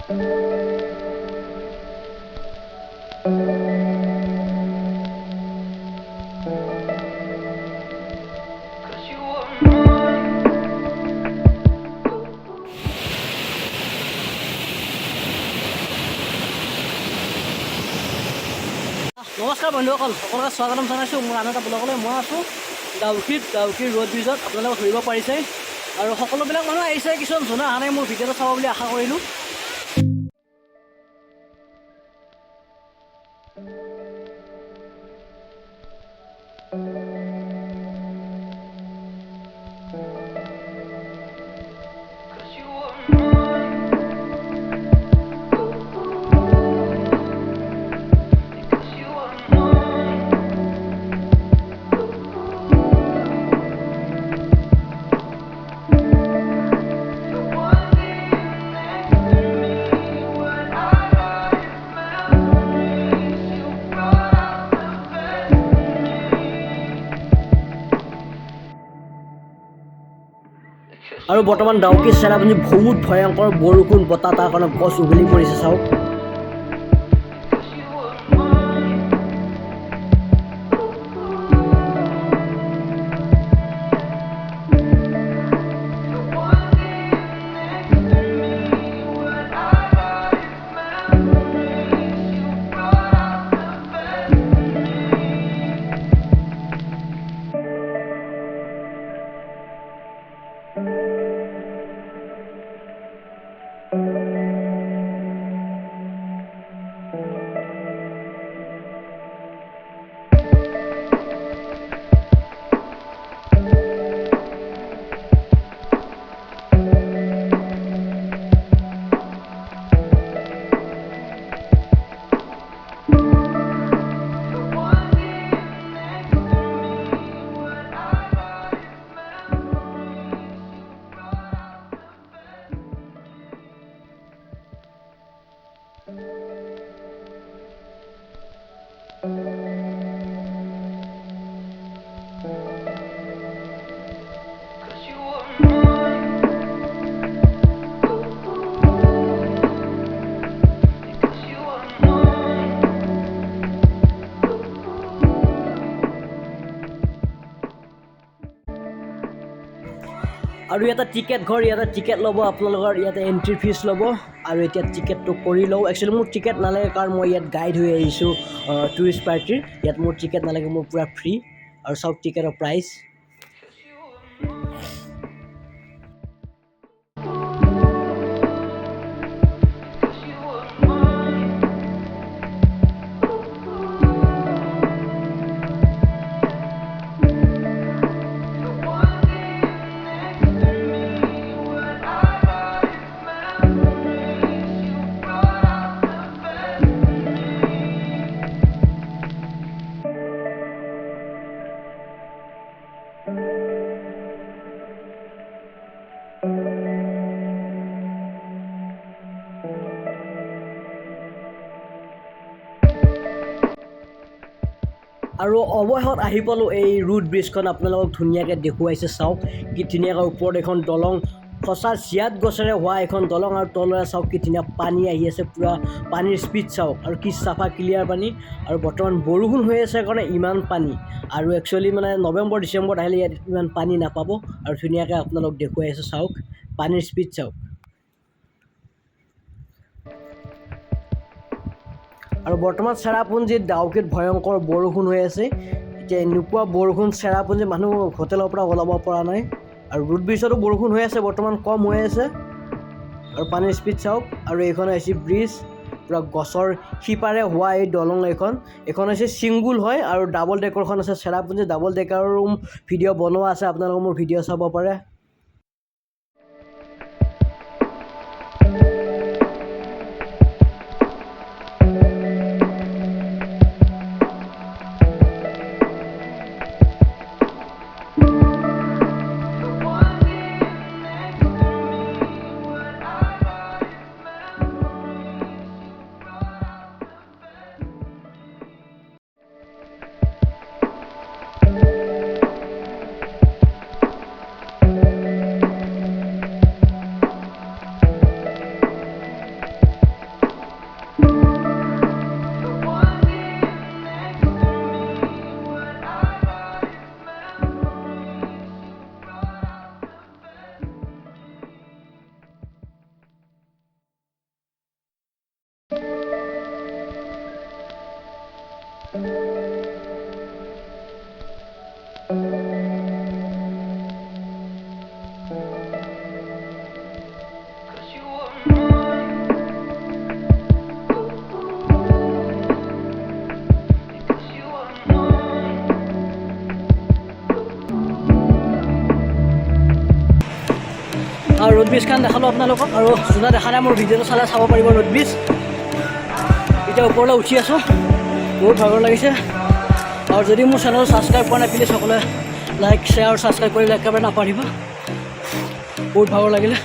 নমস্কাৰ বন্ধুসকল, সকলোকে স্বাগতম জনাইছোঁ মোৰ আন এটা ব্লগলৈ। মই আছোঁ ডাউকীৰ ৰোড ব্ৰিজত, আপোনালোকে ধৰিব পাৰিছে। আৰু সকলোবিলাক মানুহ আহিছে, কিছুমান জনা অহা নাই মোৰ ভিডিঅ'টো চাব বুলি আশা কৰিলোঁ। আৰু বৰ্তমান ডাউকী চেৰাপুঞ্জী বহুত ভয়ংকৰ বৰষুণ বতাহ, তাৰ কাৰণে গছ উঘলি পৰিছে চাওক। আৰু ইয়াতে টিকেট ঘৰ, ইয়াতে টিকেট ল'ব আপোনালোকৰ, ইয়াতে এণ্ট্ৰি ফিজ ল'ব। আৰু এতিয়া টিকেটটো কৰি লওঁ। একচুৱেলি মোৰ টিকেট নালাগে, কাৰণ মই ইয়াত গাইড হৈ আহিছোঁ টুৰিষ্ট পাৰ্টিৰ। ইয়াত মোৰ টিকেট নালাগে, মোৰ পূৰা ফ্ৰী। আৰু চাওক টিকেটৰ প্ৰাইচ। আৰু অৱশেষত আহি পালোঁ এই ৰোড ব্ৰিজখন। আপোনালোকক ধুনীয়াকৈ দেখুৱাইছে চাওক, কি ধুনীয়াকৈ ওপৰত এখন দলং, সঁচা জিয়াত গছেৰে হোৱা এখন দলং। আৰু তলৰে চাওক কি ধুনীয়া পানী আহি আছে, পূৰা পানীৰ স্পীড চাওক, আৰু কি চাফা ক্লিয়াৰ পানী। আৰু বৰ্তমান বৰষুণ হৈ আছে কাৰণে ইমান পানী। আৰু একচুৱেলি মানে নৱেম্বৰ ডিচেম্বৰত আহিলে ইয়াত ইমান পানী নাপাব। আৰু ধুনীয়াকৈ আপোনালোক দেখুৱাই আছে চাওক, পানীৰ স্পীড চাওক। আৰু বৰ্তমান চেৰাপুঞ্জীত ডাউকীত ভয়ংকৰ বৰষুণ হৈ আছে। এতিয়া এনেকুৱা বৰষুণ, চেৰাপুঞ্জী মানুহ হোটেলৰ পৰা ওলাব পৰা নাই। আৰু ৰোড ব্ৰিজতো বৰষুণ হৈ আছে, বৰ্তমান কম হৈ আছে। আৰু পানীৰ স্পীড চাওক। আৰু এইখন হৈছে ব্ৰিজ, পূৰা গছৰ সিপাৰে হোৱা এই দলং এইখন হৈছে ছিংগুল হয়। আৰু ডাবল ডেকৰখন আছে চেৰাপুঞ্জী। ডাবল ডেকাৰো ভিডিঅ' বনোৱা আছে, আপোনালোকে মোৰ ভিডিঅ' চাব পাৰে। আৰু ৰোড ব্ৰিজখন দেখালোঁ আপোনালোকক আৰু যোনে দেখা নাই মোৰ ভিডিঅ'টো চালে চাব পাৰিব ৰোড ব্ৰিজ এতিয়া ওপৰলৈ উঠি আছোঁ বহুত ভাগৰ লাগিছে আৰু যদি মোৰ চেনেল ছাবস্ক্ৰাইব কৰা নাই প্লিজ সকলোৱে লাইক শ্বেয়াৰ আৰু ছাবস্ক্ৰাইব কৰিলে একেবাৰে নাপাহৰিব বহুত ভাগৰ লাগিলে